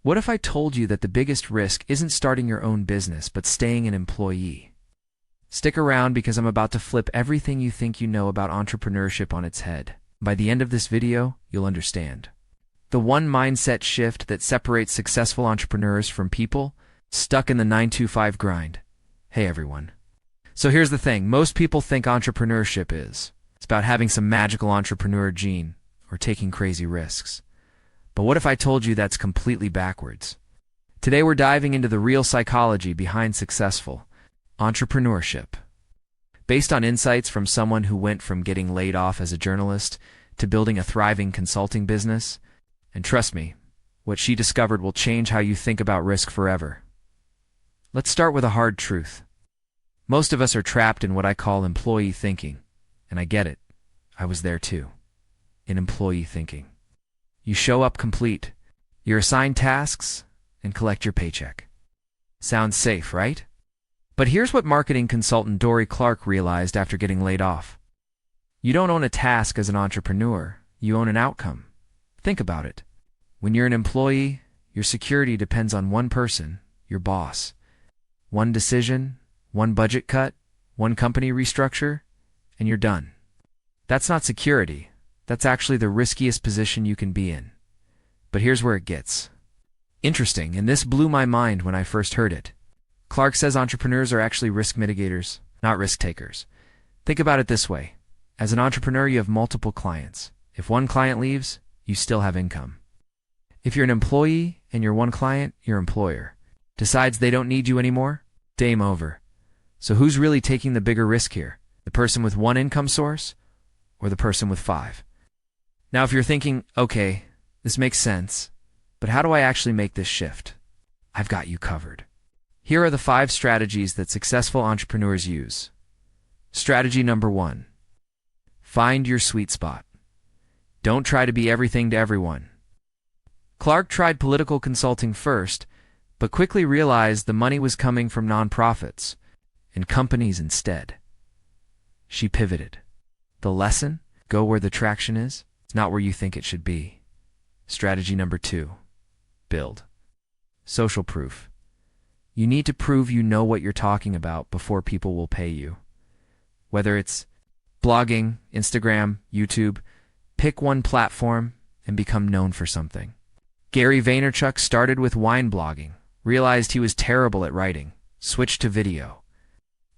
What if I told you that the biggest risk isn't starting your own business, but staying an employee? Stick around because I'm about to flip everything you think you know about entrepreneurship on its head. By the end of this video, you'll understand. The one mindset shift that separates successful entrepreneurs from people stuck in the 9-to-5 grind. Hey everyone. So here's the thing. Most people think entrepreneurship it's about having some magical entrepreneur gene or taking crazy risks. But what if I told you that's completely backwards? Today we're diving into the real psychology behind successful entrepreneurship. Based on insights from someone who went from getting laid off as a journalist to building a thriving consulting business. And trust me, what she discovered will change how you think about risk forever. Let's start with a hard truth. Most of us are trapped in what I call employee thinking. And I get it. I was there too. In employee thinking. You show up complete. You're assigned tasks and collect your paycheck. Sounds safe, right? But here's what marketing consultant Dory Clark realized after getting laid off. You don't own a task as an entrepreneur. You own an outcome. Think about it. When you're an employee, your security depends on one person, your boss. One decision, one budget cut, one company restructure, and you're done. That's not security. That's actually the riskiest position you can be in. But here's where it gets interesting, and this blew my mind when I first heard it. Clark says entrepreneurs are actually risk mitigators, not risk takers. Think about it this way. As an entrepreneur, you have multiple clients. If one client leaves, you still have income. If you're an employee and your one client, your employer, decides they don't need you anymore, game over. So who's really taking the bigger risk here? The person with one income source or the person with 5? Now, if you're thinking, okay, this makes sense, but how do I actually make this shift? I've got you covered. Here are the 5 strategies that successful entrepreneurs use. Strategy number 1. Find your sweet spot. Don't try to be everything to everyone. Clark tried political consulting first, but quickly realized the money was coming from nonprofits and companies instead. She pivoted. The lesson? Go where the traction is. It's not where you think it should be. Strategy number 2. Build. Social proof. You need to prove you know what you're talking about before people will pay you. Whether it's blogging, Instagram, YouTube, pick one platform and become known for something. Gary Vaynerchuk started with wine blogging, realized he was terrible at writing, switched to video,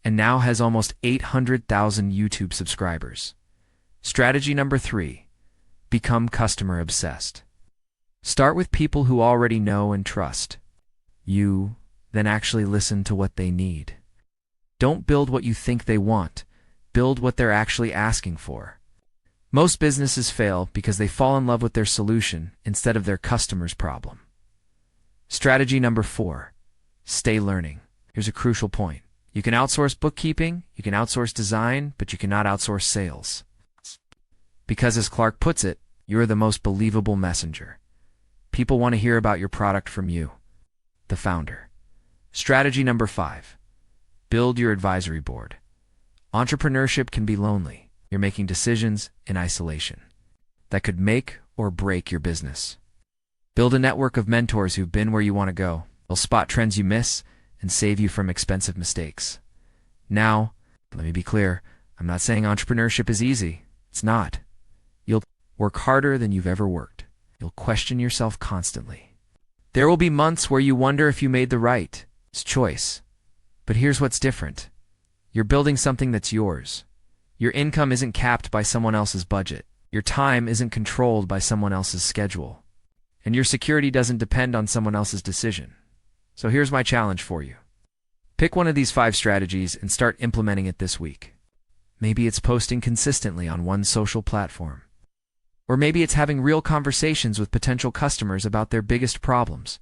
and now has almost 800,000 YouTube subscribers. Strategy number 3. Become customer obsessed. Start with people who already know and trust you, then actually listen to what they need. Don't build what you think they want. Build what they're actually asking for. Most businesses fail because they fall in love with their solution instead of their customer's problem. Strategy number 4. Stay learning. Here's a crucial point. You can outsource bookkeeping, you can outsource design, but you cannot outsource sales. Because as Clark puts it, you're the most believable messenger. People want to hear about your product from you, the founder. Strategy number 5. Build your advisory board. Entrepreneurship can be lonely. You're making decisions in isolation that could make or break your business. Build a network of mentors who've been where you want to go. They'll spot trends you miss and save you from expensive mistakes. Now, let me be clear. I'm not saying entrepreneurship is easy. It's not. You'll work harder than you've ever worked. You'll question yourself constantly. There will be months where you wonder if you made the right choice. But here's what's different. You're building something that's yours. Your income isn't capped by someone else's budget. Your time isn't controlled by someone else's schedule. And your security doesn't depend on someone else's decision. So here's my challenge for you. Pick one of these 5 strategies and start implementing it this week. Maybe it's posting consistently on one social platform. Or maybe it's having real conversations with potential customers about their biggest problems.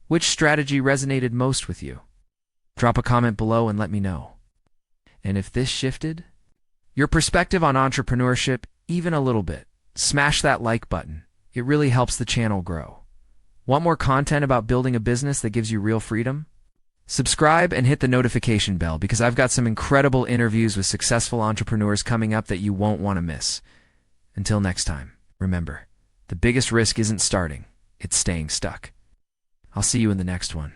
Which strategy resonated most with you? Drop a comment below and let me know. And if this shifted your perspective on entrepreneurship even a little bit, smash that like button. It really helps the channel grow. Want more content about building a business that gives you real freedom? Subscribe and hit the notification bell because I've got some incredible interviews with successful entrepreneurs coming up that you won't want to miss. Until next time, remember, the biggest risk isn't starting, it's staying stuck. I'll see you in the next one.